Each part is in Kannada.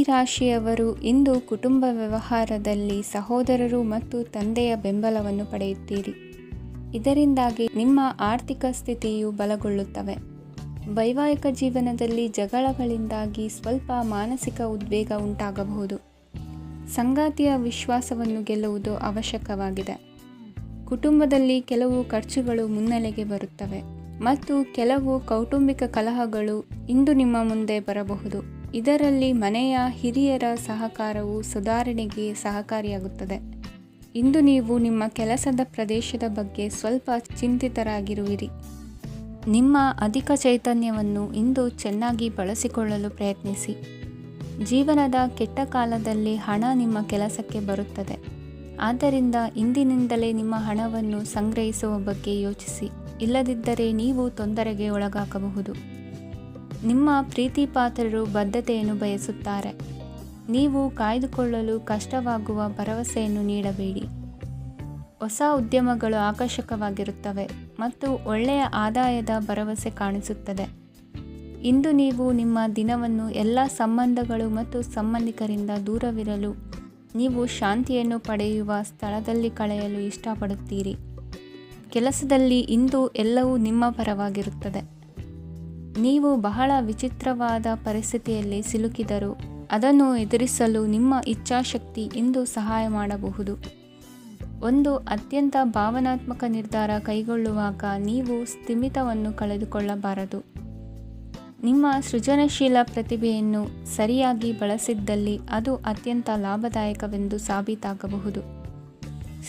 ರಾಶಿಯವರು ಇಂದು ಕುಟುಂಬ ವ್ಯವಹಾರದಲ್ಲಿ ಸಹೋದರರು ಮತ್ತು ತಂದೆಯ ಬೆಂಬಲವನ್ನು ಪಡೆಯುತ್ತೀರಿ. ಇದರಿಂದಾಗಿ ನಿಮ್ಮ ಆರ್ಥಿಕ ಸ್ಥಿತಿಯು ಬಲಗೊಳ್ಳುತ್ತವೆ. ವೈವಾಹಿಕ ಜೀವನದಲ್ಲಿ ಜಗಳಗಳಿಂದಾಗಿ ಸ್ವಲ್ಪ ಮಾನಸಿಕ ಉದ್ವೇಗ ಉಂಟಾಗಬಹುದು. ಸಂಗಾತಿಯ ವಿಶ್ವಾಸವನ್ನು ಗೆಲ್ಲುವುದು ಅವಶ್ಯಕವಾಗಿದೆ. ಕುಟುಂಬದಲ್ಲಿ ಕೆಲವು ಖರ್ಚುಗಳು ಮುನ್ನೆಲೆಗೆ ಬರುತ್ತವೆ ಮತ್ತು ಕೆಲವು ಕೌಟುಂಬಿಕ ಕಲಹಗಳು ಇಂದು ನಿಮ್ಮ ಮುಂದೆ ಬರಬಹುದು. ಇದರಲ್ಲಿ ಮನೆಯ ಹಿರಿಯರ ಸಹಕಾರವು ಸುಧಾರಣೆಗೆ ಸಹಕಾರಿಯಾಗುತ್ತದೆ. ಇಂದು ನೀವು ನಿಮ್ಮ ಕೆಲಸದ ಪ್ರದೇಶದ ಬಗ್ಗೆ ಸ್ವಲ್ಪ ಚಿಂತಿತರಾಗಿರುವಿರಿ. ನಿಮ್ಮ ಅಧಿಕ ಚೈತನ್ಯವನ್ನು ಇಂದು ಚೆನ್ನಾಗಿ ಬಳಸಿಕೊಳ್ಳಲು ಪ್ರಯತ್ನಿಸಿ. ಜೀವನದ ಕೆಟ್ಟ ಕಾಲದಲ್ಲಿ ಹಣ ನಿಮ್ಮ ಕೆಲಸಕ್ಕೆ ಬರುತ್ತದೆ. ಆದ್ದರಿಂದ ಇಂದಿನಿಂದಲೇ ನಿಮ್ಮ ಹಣವನ್ನು ಸಂಗ್ರಹಿಸುವ ಬಗ್ಗೆ ಯೋಚಿಸಿ. ಇಲ್ಲದಿದ್ದರೆ ನೀವು ತೊಂದರೆಗೆ ಒಳಗಾಗಬಹುದು. ನಿಮ್ಮ ಪ್ರೀತಿ ಪಾತ್ರರು ಬದ್ಧತೆಯನ್ನು ಬಯಸುತ್ತಾರೆ. ನೀವು ಕಾಯ್ದುಕೊಳ್ಳಲು ಕಷ್ಟವಾಗುವ ಭರವಸೆಯನ್ನು ನೀಡಬೇಡಿ. ಹೊಸ ಉದ್ಯಮಗಳು ಆಕರ್ಷಕವಾಗಿರುತ್ತವೆ ಮತ್ತು ಒಳ್ಳೆಯ ಆದಾಯದ ಭರವಸೆ ಕಾಣಿಸುತ್ತದೆ. ಇಂದು ನೀವು ನಿಮ್ಮ ದಿನವನ್ನು ಎಲ್ಲ ಸಂಬಂಧಗಳು ಮತ್ತು ಸಂಬಂಧಿಕರಿಂದ ದೂರವಿರಲು ನೀವು ಶಾಂತಿಯನ್ನು ಪಡೆಯುವ ಸ್ಥಳದಲ್ಲಿ ಕಳೆಯಲು ಇಷ್ಟಪಡುತ್ತೀರಿ. ಕೆಲಸದಲ್ಲಿ ಇಂದು ಎಲ್ಲವೂ ನಿಮ್ಮ ಪರವಾಗಿರುತ್ತದೆ. ನೀವು ಬಹಳ ವಿಚಿತ್ರವಾದ ಪರಿಸ್ಥಿತಿಯಲ್ಲಿ ಸಿಲುಕಿದರೂ ಅದನ್ನು ಎದುರಿಸಲು ನಿಮ್ಮ ಇಚ್ಛಾಶಕ್ತಿ ಇಂದು ಸಹಾಯ ಮಾಡಬಹುದು. ಒಂದು ಅತ್ಯಂತ ಭಾವನಾತ್ಮಕ ನಿರ್ಧಾರ ಕೈಗೊಳ್ಳುವಾಗ ನೀವು ಸ್ಥಿಮಿತವನ್ನು ಕಳೆದುಕೊಳ್ಳಬಾರದು. ನಿಮ್ಮ ಸೃಜನಶೀಲ ಪ್ರತಿಭೆಯನ್ನು ಸರಿಯಾಗಿ ಬಳಸಿದ್ದಲ್ಲಿ ಅದು ಅತ್ಯಂತ ಲಾಭದಾಯಕವೆಂದು ಸಾಬೀತಾಗಬಹುದು.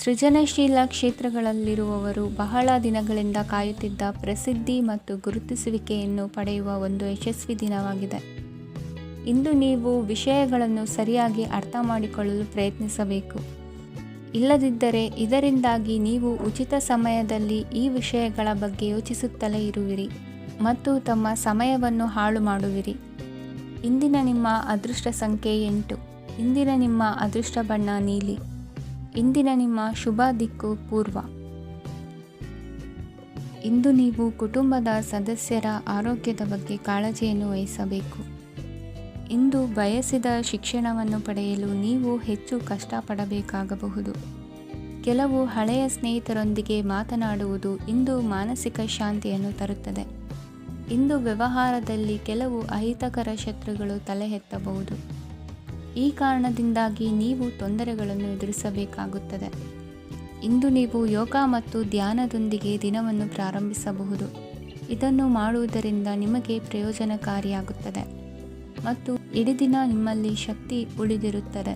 ಸೃಜನಶೀಲ ಕ್ಷೇತ್ರಗಳಲ್ಲಿರುವವರು ಬಹಳ ದಿನಗಳಿಂದ ಕಾಯುತ್ತಿದ್ದ ಪ್ರಸಿದ್ಧಿ ಮತ್ತು ಗುರುತಿಸುವಿಕೆಯನ್ನು ಪಡೆಯುವ ಒಂದು ಯಶಸ್ವಿ ದಿನವಾಗಿದೆ. ಇಂದು ನೀವು ವಿಷಯಗಳನ್ನು ಸರಿಯಾಗಿ ಅರ್ಥ ಮಾಡಿಕೊಳ್ಳಲು ಪ್ರಯತ್ನಿಸಬೇಕು. ಇಲ್ಲದಿದ್ದರೆ ಇದರಿಂದಾಗಿ ನೀವು ಉಚಿತ ಸಮಯದಲ್ಲಿ ಈ ವಿಷಯಗಳ ಬಗ್ಗೆ ಯೋಚಿಸುತ್ತಲೇ ಇರುವಿರಿ ಮತ್ತು ತಮ್ಮ ಸಮಯವನ್ನು ಹಾಳು ಮಾಡುವಿರಿ. ಇಂದಿನ ನಿಮ್ಮ ಅದೃಷ್ಟ ಸಂಖ್ಯೆ 8. ಇಂದಿನ ನಿಮ್ಮ ಅದೃಷ್ಟ ಬಣ್ಣ ನೀಲಿ. ಇಂದಿನ ನಿಮ್ಮ ಶುಭ ದಿಕ್ಕು ಪೂರ್ವ. ಇಂದು ನೀವು ಕುಟುಂಬದ ಸದಸ್ಯರ ಆರೋಗ್ಯದ ಬಗ್ಗೆ ಕಾಳಜಿಯನ್ನು ವಹಿಸಬೇಕು. ಇಂದು ಬಯಸಿದ ಶಿಕ್ಷಣವನ್ನು ಪಡೆಯಲು ನೀವು ಹೆಚ್ಚು ಕಷ್ಟಪಡಬೇಕಾಗಬಹುದು. ಕೆಲವು ಹಳೆಯ ಸ್ನೇಹಿತರೊಂದಿಗೆ ಮಾತನಾಡುವುದು ಇಂದು ಮಾನಸಿಕ ಶಾಂತಿಯನ್ನು ತರುತ್ತದೆ. ಇಂದು ವ್ಯವಹಾರದಲ್ಲಿ ಕೆಲವು ಅಹಿತಕರ ಶತ್ರುಗಳು ತಲೆ ಎತ್ತಬಹುದು. ಈ ಕಾರಣದಿಂದಾಗಿ ನೀವು ತೊಂದರೆಗಳನ್ನು ಎದುರಿಸಬೇಕಾಗುತ್ತದೆ. ಇಂದು ನೀವು ಯೋಗ ಮತ್ತು ಧ್ಯಾನದೊಂದಿಗೆ ದಿನವನ್ನು ಪ್ರಾರಂಭಿಸಬಹುದು. ಇದನ್ನು ಮಾಡುವುದರಿಂದ ನಿಮಗೆ ಪ್ರಯೋಜನಕಾರಿಯಾಗುತ್ತದೆ ಮತ್ತು ಇಡೀ ದಿನ ನಿಮ್ಮಲ್ಲಿ ಶಕ್ತಿ ಉಳಿದಿರುತ್ತದೆ.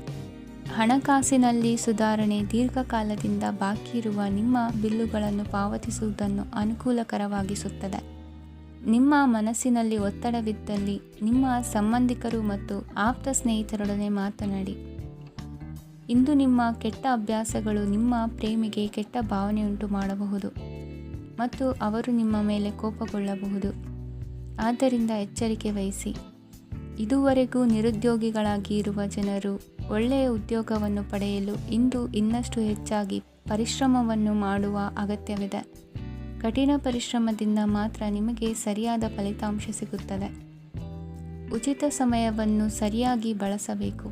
ಹಣಕಾಸಿನಲ್ಲಿ ಸುಧಾರಣೆ ದೀರ್ಘಕಾಲದಿಂದ ಬಾಕಿ ಇರುವ ನಿಮ್ಮ ಬಿಲ್ಲುಗಳನ್ನು ಪಾವತಿಸುವುದನ್ನು ಅನುಕೂಲಕರವಾಗಿಸುತ್ತದೆ. ನಿಮ್ಮ ಮನಸ್ಸಿನಲ್ಲಿ ಒತ್ತಡವಿದ್ದಲ್ಲಿ ನಿಮ್ಮ ಸಂಬಂಧಿಕರು ಮತ್ತು ಆಪ್ತ ಸ್ನೇಹಿತರೊಡನೆ ಮಾತನಾಡಿ. ಇಂದು ನಿಮ್ಮ ಕೆಟ್ಟ ಅಭ್ಯಾಸಗಳು ನಿಮ್ಮ ಪ್ರೇಮಿಗೆ ಕೆಟ್ಟ ಭಾವನೆಯುಂಟು ಮಾಡಬಹುದು ಮತ್ತು ಅವರು ನಿಮ್ಮ ಮೇಲೆ ಕೋಪಗೊಳ್ಳಬಹುದು. ಆದ್ದರಿಂದ ಎಚ್ಚರಿಕೆ ವಹಿಸಿ. ಇದುವರೆಗೂ ನಿರುದ್ಯೋಗಿಗಳಾಗಿ ಇರುವ ಜನರು ಒಳ್ಳೆಯ ಉದ್ಯೋಗವನ್ನು ಪಡೆಯಲು ಇಂದು ಇನ್ನಷ್ಟು ಹೆಚ್ಚಾಗಿ ಪರಿಶ್ರಮವನ್ನು ಮಾಡುವ ಅಗತ್ಯವಿದೆ. ಕಠಿಣ ಪರಿಶ್ರಮದಿಂದ ಮಾತ್ರ ನಿಮಗೆ ಸರಿಯಾದ ಫಲಿತಾಂಶ ಸಿಗುತ್ತದೆ. ಉಚಿತ ಸಮಯವನ್ನು ಸರಿಯಾಗಿ ಬಳಸಬೇಕು.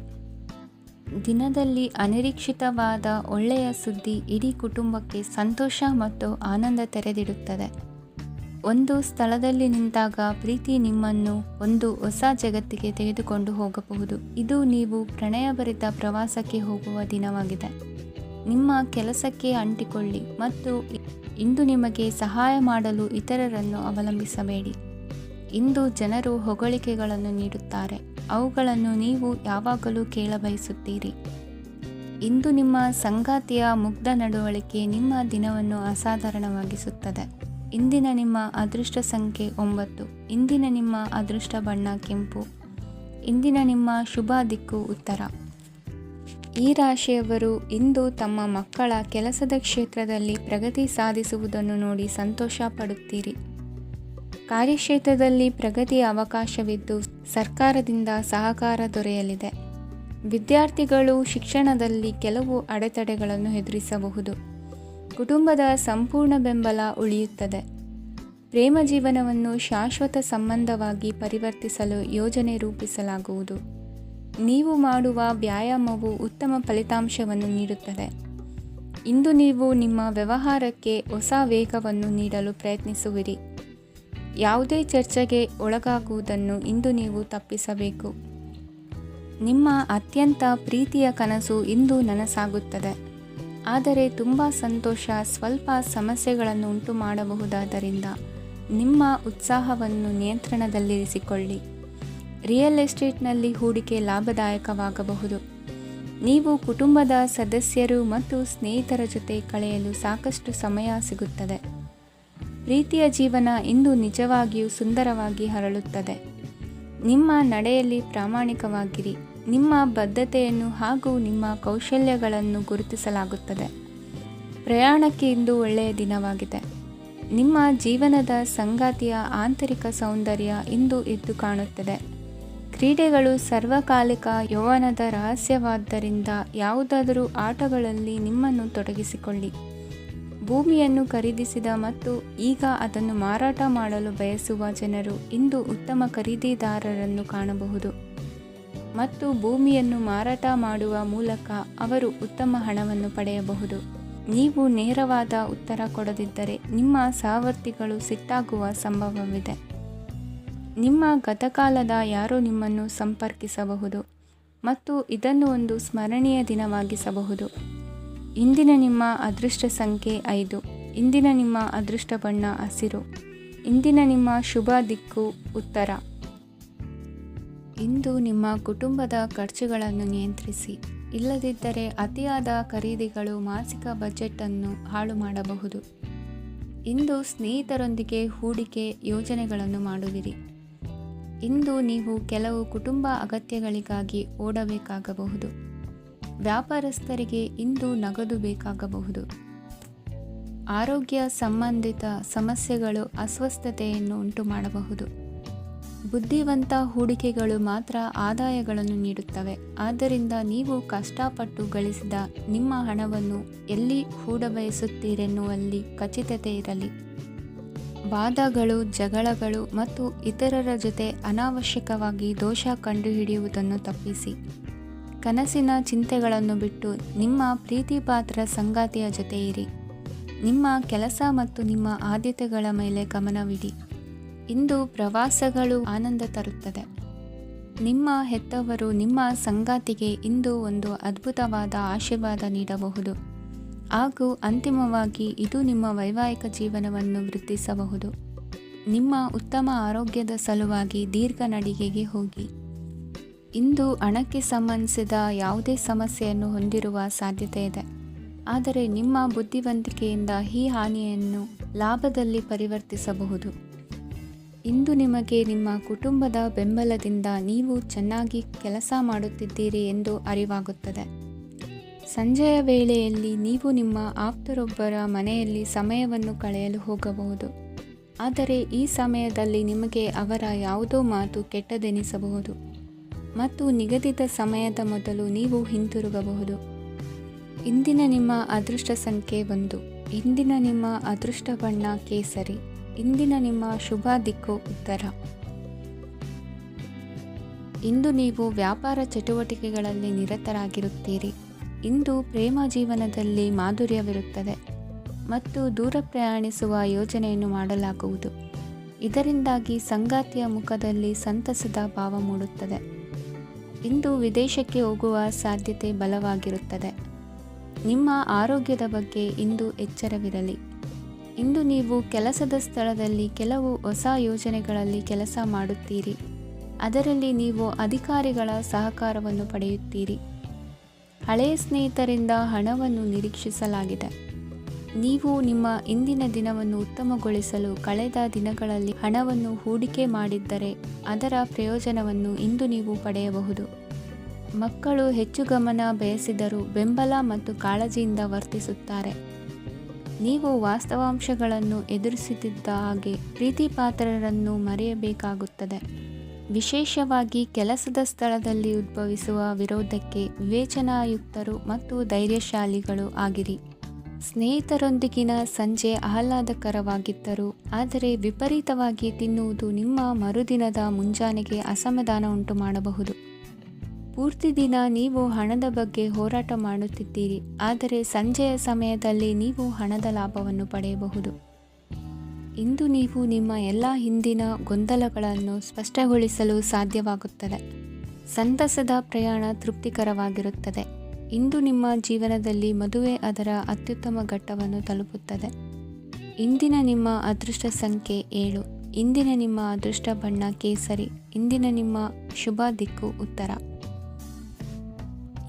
ದಿನದಲ್ಲಿ ಅನಿರೀಕ್ಷಿತವಾದ ಒಳ್ಳೆಯ ಸುದ್ದಿ ಇಡೀ ಕುಟುಂಬಕ್ಕೆ ಸಂತೋಷ ಮತ್ತು ಆನಂದ ತೆರೆದಿಡುತ್ತದೆ. ಒಂದು ಸ್ಥಳದಲ್ಲಿ ನಿಂತಾಗ ಪ್ರೀತಿ ನಿಮ್ಮನ್ನು ಒಂದು ಹೊಸ ಜಗತ್ತಿಗೆ ತೆಗೆದುಕೊಂಡು ಹೋಗಬಹುದು. ಇದು ನೀವು ಪ್ರಣಯಭರಿತ ಪ್ರವಾಸಕ್ಕೆ ಹೋಗುವ ದಿನವಾಗಿದೆ. ನಿಮ್ಮ ಕೆಲಸಕ್ಕೆ ಅಂಟಿಕೊಳ್ಳಿ ಮತ್ತು ಇಂದು ನಿಮಗೆ ಸಹಾಯ ಮಾಡಲು ಇತರರನ್ನು ಅವಲಂಬಿಸಬೇಡಿ. ಇಂದು ಜನರು ಹೊಗಳಿಕೆಗಳನ್ನು ನೀಡುತ್ತಾರೆ. ಅವುಗಳನ್ನು ನೀವು ಯಾವಾಗಲೂ ಕೇಳಬಯಸುತ್ತೀರಿ. ಇಂದು ನಿಮ್ಮ ಸಂಗಾತಿಯ ಮುಗ್ಧ ನಡವಳಿಕೆ ನಿಮ್ಮ ದಿನವನ್ನು ಅಸಾಧಾರಣವಾಗಿಸುತ್ತದೆ. ಇಂದಿನ ನಿಮ್ಮ ಅದೃಷ್ಟ ಸಂಖ್ಯೆ 9. ಇಂದಿನ ನಿಮ್ಮ ಅದೃಷ್ಟ ಬಣ್ಣ ಕೆಂಪು. ಇಂದಿನ ನಿಮ್ಮ ಶುಭ ದಿಕ್ಕು ಉತ್ತರ. ಈ ರಾಶಿಯವರು ಇಂದು ತಮ್ಮ ಮಕ್ಕಳ ಕೆಲಸದ ಕ್ಷೇತ್ರದಲ್ಲಿ ಪ್ರಗತಿ ಸಾಧಿಸುವುದನ್ನು ನೋಡಿ ಸಂತೋಷ ಪಡುತ್ತೀರಿ. ಕಾರ್ಯಕ್ಷೇತ್ರದಲ್ಲಿ ಪ್ರಗತಿಯ ಅವಕಾಶವಿದ್ದು ಸರ್ಕಾರದಿಂದ ಸಹಕಾರ ದೊರೆಯಲಿದೆ. ವಿದ್ಯಾರ್ಥಿಗಳು ಶಿಕ್ಷಣದಲ್ಲಿ ಕೆಲವು ಅಡೆತಡೆಗಳನ್ನು ಎದುರಿಸಬಹುದು. ಕುಟುಂಬದ ಸಂಪೂರ್ಣ ಬೆಂಬಲ ಉಳಿಯುತ್ತದೆ. ಪ್ರೇಮ ಜೀವನವನ್ನು ಶಾಶ್ವತ ಸಂಬಂಧವಾಗಿ ಪರಿವರ್ತಿಸಲು ಯೋಜನೆ ರೂಪಿಸಲಾಗುವುದು. ನೀವು ಮಾಡುವ ವ್ಯಾಯಾಮವು ಉತ್ತಮ ಫಲಿತಾಂಶವನ್ನು ನೀಡುತ್ತದೆ. ಇಂದು ನೀವು ನಿಮ್ಮ ವ್ಯವಹಾರಕ್ಕೆ ಹೊಸ ವೇಗವನ್ನು ನೀಡಲು ಪ್ರಯತ್ನಿಸುವಿರಿ. ಯಾವುದೇ ಚರ್ಚೆಗೆ ಒಳಗಾಗುವುದನ್ನು ಇಂದು ನೀವು ತಪ್ಪಿಸಬೇಕು. ನಿಮ್ಮ ಅತ್ಯಂತ ಪ್ರೀತಿಯ ಕನಸು ಇಂದು ನನಸಾಗುತ್ತದೆ. ಆದರೆ ತುಂಬ ಸಂತೋಷ ಸ್ವಲ್ಪ ಸಮಸ್ಯೆಗಳನ್ನು ಉಂಟು ಮಾಡಬಹುದಾದ್ದರಿಂದ ನಿಮ್ಮ ಉತ್ಸಾಹವನ್ನು ನಿಯಂತ್ರಣದಲ್ಲಿರಿಸಿಕೊಳ್ಳಿ. ರಿಯಲ್ ಎಸ್ಟೇಟ್ನಲ್ಲಿ ಹೂಡಿಕೆ ಲಾಭದಾಯಕವಾಗಬಹುದು. ನೀವು ಕುಟುಂಬದ ಸದಸ್ಯರು ಮತ್ತು ಸ್ನೇಹಿತರ ಜೊತೆ ಕಳೆಯಲು ಸಾಕಷ್ಟು ಸಮಯ ಸಿಗುತ್ತದೆ. ಪ್ರೀತಿಯ ಜೀವನ ಇಂದು ನಿಜವಾಗಿಯೂ ಸುಂದರವಾಗಿ ಹರಳುತ್ತದೆ. ನಿಮ್ಮ ನಡೆಯಲ್ಲಿ ಪ್ರಾಮಾಣಿಕವಾಗಿರಿ. ನಿಮ್ಮ ಬದ್ಧತೆಯನ್ನು ಹಾಗೂ ನಿಮ್ಮ ಕೌಶಲ್ಯಗಳನ್ನು ಗುರುತಿಸಲಾಗುತ್ತದೆ. ಪ್ರಯಾಣಕ್ಕೆ ಇಂದು ಒಳ್ಳೆಯ ದಿನವಾಗಿದೆ. ನಿಮ್ಮ ಜೀವನದ ಸಂಗಾತಿಯ ಆಂತರಿಕ ಸೌಂದರ್ಯ ಇಂದು ಎದ್ದು ಕಾಣುತ್ತದೆ. ಕ್ರೀಡೆಗಳು ಸರ್ವಕಾಲಿಕ ಯೌವನದ ರಹಸ್ಯವಾದ್ದರಿಂದ ಯಾವುದಾದರೂ ಆಟಗಳಲ್ಲಿ ನಿಮ್ಮನ್ನು ತೊಡಗಿಸಿಕೊಳ್ಳಿ. ಭೂಮಿಯನ್ನು ಖರೀದಿಸಿದ ಮತ್ತು ಈಗ ಅದನ್ನು ಮಾರಾಟ ಮಾಡಲು ಬಯಸುವ ಜನರು ಇಂದು ಉತ್ತಮ ಖರೀದಿದಾರರನ್ನು ಕಾಣಬಹುದು ಮತ್ತು ಭೂಮಿಯನ್ನು ಮಾರಾಟ ಮಾಡುವ ಮೂಲಕ ಅವರು ಉತ್ತಮ ಹಣವನ್ನು ಪಡೆಯಬಹುದು. ನೀವು ನೇರವಾದ ಉತ್ತರ ಕೊಡದಿದ್ದರೆ ನಿಮ್ಮ ಸಹವರ್ತಿಗಳು ಸಿಟ್ಟಾಗುವ ಸಂಭವವಿದೆ. ನಿಮ್ಮ ಗತಕಾಲದ ಯಾರೋ ನಿಮ್ಮನ್ನು ಸಂಪರ್ಕಿಸಬಹುದು ಮತ್ತು ಇದನ್ನು ಒಂದು ಸ್ಮರಣೀಯ ದಿನವಾಗಿಸಬಹುದು. ಇಂದಿನ ನಿಮ್ಮ ಅದೃಷ್ಟ ಸಂಖ್ಯೆ 5. ಇಂದಿನ ನಿಮ್ಮ ಅದೃಷ್ಟ ಬಣ್ಣ ಹಸಿರು. ಇಂದಿನ ನಿಮ್ಮ ಶುಭ ದಿಕ್ಕು ಉತ್ತರ. ಇಂದು ನಿಮ್ಮ ಕುಟುಂಬದ ಖರ್ಚುಗಳನ್ನು ನಿಯಂತ್ರಿಸಿ. ಇಲ್ಲದಿದ್ದರೆ ಅತಿಯಾದ ಖರೀದಿಗಳು ಮಾಸಿಕ ಬಜೆಟನ್ನು ಹಾಳು ಮಾಡಬಹುದು. ಇಂದು ಸ್ನೇಹಿತರೊಂದಿಗೆ ಹೂಡಿಕೆ ಯೋಜನೆಗಳನ್ನು ಮಾಡುವಿರಿ. ಇಂದು ನೀವು ಕೆಲವು ಕುಟುಂಬ ಅಗತ್ಯಗಳಿಗಾಗಿ ಓಡಬೇಕಾಗಬಹುದು. ವ್ಯಾಪಾರಸ್ಥರಿಗೆ ಇಂದು ನಗದು ಬೇಕಾಗಬಹುದು. ಆರೋಗ್ಯ ಸಂಬಂಧಿತ ಸಮಸ್ಯೆಗಳು ಅಸ್ವಸ್ಥತೆಯನ್ನು ಉಂಟುಮಾಡಬಹುದು. ಬುದ್ಧಿವಂತ ಹೂಡಿಕೆಗಳು ಮಾತ್ರ ಆದಾಯಗಳನ್ನು ನೀಡುತ್ತವೆ. ಆದ್ದರಿಂದ ನೀವು ಕಷ್ಟಪಟ್ಟು ಗಳಿಸಿದ ನಿಮ್ಮ ಹಣವನ್ನು ಎಲ್ಲಿ ಹೂಡಬಯಸುತ್ತೀರೆನ್ನುವಲ್ಲಿ ಖಚಿತತೆ ಇರಲಿ. ವಾದಗಳು, ಜಗಳಗಳು ಮತ್ತು ಇತರರ ಜೊತೆ ಅನಾವಶ್ಯಕವಾಗಿ ದೋಷ ಕಂಡುಹಿಡಿಯುವುದನ್ನು ತಪ್ಪಿಸಿ. ಕನಸಿನ ಚಿಂತೆಗಳನ್ನು ಬಿಟ್ಟು ನಿಮ್ಮ ಪ್ರೀತಿಪಾತ್ರ ಸಂಗಾತಿಯ ಜೊತೆ ಇರಿ. ನಿಮ್ಮ ಕೆಲಸ ಮತ್ತು ನಿಮ್ಮ ಆದ್ಯತೆಗಳ ಮೇಲೆ ಗಮನವಿಡಿ. ಇಂದು ಪ್ರವಾಸಗಳು ಆನಂದ ತರುತ್ತದೆ. ನಿಮ್ಮ ಹೆತ್ತವರು ನಿಮ್ಮ ಸಂಗಾತಿಗೆ ಇಂದು ಒಂದು ಅದ್ಭುತವಾದ ಆಶೀರ್ವಾದ ನೀಡಬಹುದು ಹಾಗೂ ಅಂತಿಮವಾಗಿ ಇದು ನಿಮ್ಮ ವೈವಾಹಿಕ ಜೀವನವನ್ನು ವೃದ್ಧಿಸಬಹುದು. ನಿಮ್ಮ ಉತ್ತಮ ಆರೋಗ್ಯದ ಸಲುವಾಗಿ ದೀರ್ಘ ನಡಿಗೆಗೆ ಹೋಗಿ. ಇಂದು ಹಣಕ್ಕೆ ಸಂಬಂಧಿಸಿದ ಯಾವುದೇ ಸಮಸ್ಯೆಯನ್ನು ಹೊಂದಿರುವ ಸಾಧ್ಯತೆ ಇದೆ. ಆದರೆ ನಿಮ್ಮ ಬುದ್ಧಿವಂತಿಕೆಯಿಂದ ಈ ಹಾನಿಯನ್ನು ಲಾಭದಲ್ಲಿ ಪರಿವರ್ತಿಸಬಹುದು. ಇಂದು ನಿಮಗೆ ನಿಮ್ಮ ಕುಟುಂಬದ ಬೆಂಬಲದಿಂದ ನೀವು ಚೆನ್ನಾಗಿ ಕೆಲಸ ಮಾಡುತ್ತಿದ್ದೀರಿ ಎಂದು ಅರಿವಾಗುತ್ತದೆ. ಸಂಜೆಯ ವೇಳೆಯಲ್ಲಿ ನೀವು ನಿಮ್ಮ ಆಪ್ತರೊಬ್ಬರ ಮನೆಯಲ್ಲಿ ಸಮಯವನ್ನು ಕಳೆಯಲು ಹೋಗಬಹುದು. ಆದರೆ ಈ ಸಮಯದಲ್ಲಿ ನಿಮಗೆ ಅವರ ಯಾವುದೋ ಮಾತು ಕೆಟ್ಟದೆನಿಸಬಹುದು ಮತ್ತು ನಿಗದಿತ ಸಮಯದ ಮೊದಲು ನೀವು ಹಿಂತಿರುಗಬಹುದು. ಇಂದಿನ ನಿಮ್ಮ ಅದೃಷ್ಟ ಸಂಖ್ಯೆ 1. ಇಂದಿನ ನಿಮ್ಮ ಅದೃಷ್ಟ ಬಣ್ಣ ಕೇಸರಿ. ಇಂದಿನ ನಿಮ್ಮ ಶುಭ ದಿಕ್ಕು ಉತ್ತರ. ಇಂದು ನೀವು ವ್ಯಾಪಾರ ಚಟುವಟಿಕೆಗಳಲ್ಲಿ ನಿರತರಾಗಿರುತ್ತೀರಿ. ಇಂದು ಪ್ರೇಮ ಜೀವನದಲ್ಲಿ ಮಾಧುರ್ಯವಿರುತ್ತದೆ ಮತ್ತು ದೂರ ಪ್ರಯಾಣಿಸುವ ಯೋಜನೆಯನ್ನು ಮಾಡಲಾಗುವುದು. ಇದರಿಂದಾಗಿ ಸಂಗಾತಿಯ ಮುಖದಲ್ಲಿ ಸಂತಸದ ಭಾವ ಮೂಡುತ್ತದೆ. ಇಂದು ವಿದೇಶಕ್ಕೆ ಹೋಗುವ ಸಾಧ್ಯತೆ ಬಲವಾಗಿರುತ್ತದೆ. ನಿಮ್ಮ ಆರೋಗ್ಯದ ಬಗ್ಗೆ ಇಂದು ಎಚ್ಚರವಿರಲಿ. ಇಂದು ನೀವು ಕೆಲಸದ ಸ್ಥಳದಲ್ಲಿ ಕೆಲವು ಹೊಸ ಯೋಜನೆಗಳಲ್ಲಿ ಕೆಲಸ ಮಾಡುತ್ತೀರಿ. ಅದರಲ್ಲಿ ನೀವು ಅಧಿಕಾರಿಗಳ ಸಹಕಾರವನ್ನು ಪಡೆಯುತ್ತೀರಿ. ಹಳೆಯ ಸ್ನೇಹಿತರಿಂದ ಹಣವನ್ನು ನಿರೀಕ್ಷಿಸಲಾಗಿದೆ. ನೀವು ನಿಮ್ಮ ಇಂದಿನ ದಿನವನ್ನು ಉತ್ತಮಗೊಳಿಸಲು ಕಳೆದ ದಿನಗಳಲ್ಲಿ ಹಣವನ್ನು ಹೂಡಿಕೆ ಮಾಡಿದ್ದರೆ ಅದರ ಪ್ರಯೋಜನವನ್ನು ಇಂದು ನೀವು ಪಡೆಯಬಹುದು. ಮಕ್ಕಳು ಹೆಚ್ಚು ಗಮನ ಬಯಸಿದರೂ ಬೆಂಬಲ ಮತ್ತು ಕಾಳಜಿಯಿಂದ ವರ್ತಿಸುತ್ತಾರೆ. ನೀವು ವಾಸ್ತವಾಂಶಗಳನ್ನು ಎದುರಿಸುತ್ತಿದ್ದ ಹಾಗೆ ಪ್ರೀತಿಪಾತ್ರರನ್ನು ಮರೆಯಬೇಕಾಗುತ್ತದೆ. ವಿಶೇಷವಾಗಿ ಕೆಲಸದ ಸ್ಥಳದಲ್ಲಿ ಉದ್ಭವಿಸುವ ವಿರೋಧಕ್ಕೆ ವಿವೇಚನಾಯುಕ್ತರು ಮತ್ತು ಧೈರ್ಯಶಾಲಿಗಳು ಆಗಿರಿ. ಸ್ನೇಹಿತರೊಂದಿಗಿನ ಸಂಜೆ ಆಹ್ಲಾದಕರವಾಗಿದ್ದರೂ ಆದರೆ ವಿಪರೀತವಾಗಿ ತಿನ್ನುವುದು ನಿಮ್ಮ ಮರುದಿನದ ಮುಂಜಾನೆಗೆ ಅಸಮಾಧಾನ ಉಂಟು ಮಾಡಬಹುದು. ಪೂರ್ತಿ ದಿನ ನೀವು ಹಣದ ಬಗ್ಗೆ ಹೋರಾಟ ಮಾಡುತ್ತಿದ್ದೀರಿ, ಆದರೆ ಸಂಜೆಯ ಸಮಯದಲ್ಲಿ ನೀವು ಹಣದ ಲಾಭವನ್ನು ಪಡೆಯಬಹುದು. ಇಂದು ನೀವು ನಿಮ್ಮ ಎಲ್ಲ ಹಿಂದಿನ ಗೊಂದಲಗಳನ್ನು ಸ್ಪಷ್ಟಗೊಳಿಸಲು ಸಾಧ್ಯವಾಗುತ್ತದೆ. ಸಂತಸದ ಪ್ರಯಾಣ ತೃಪ್ತಿಕರವಾಗಿರುತ್ತದೆ. ಇಂದು ನಿಮ್ಮ ಜೀವನದಲ್ಲಿ ಮದುವೆ ಅದರ ಅತ್ಯುತ್ತಮ ಘಟ್ಟವನ್ನು ತಲುಪುತ್ತದೆ. ಇಂದಿನ ನಿಮ್ಮ ಅದೃಷ್ಟ ಸಂಖ್ಯೆ 7. ಇಂದಿನ ನಿಮ್ಮ ಅದೃಷ್ಟ ಬಣ್ಣ ಕೇಸರಿ. ಇಂದಿನ ನಿಮ್ಮ ಶುಭ ದಿಕ್ಕು ಉತ್ತರ.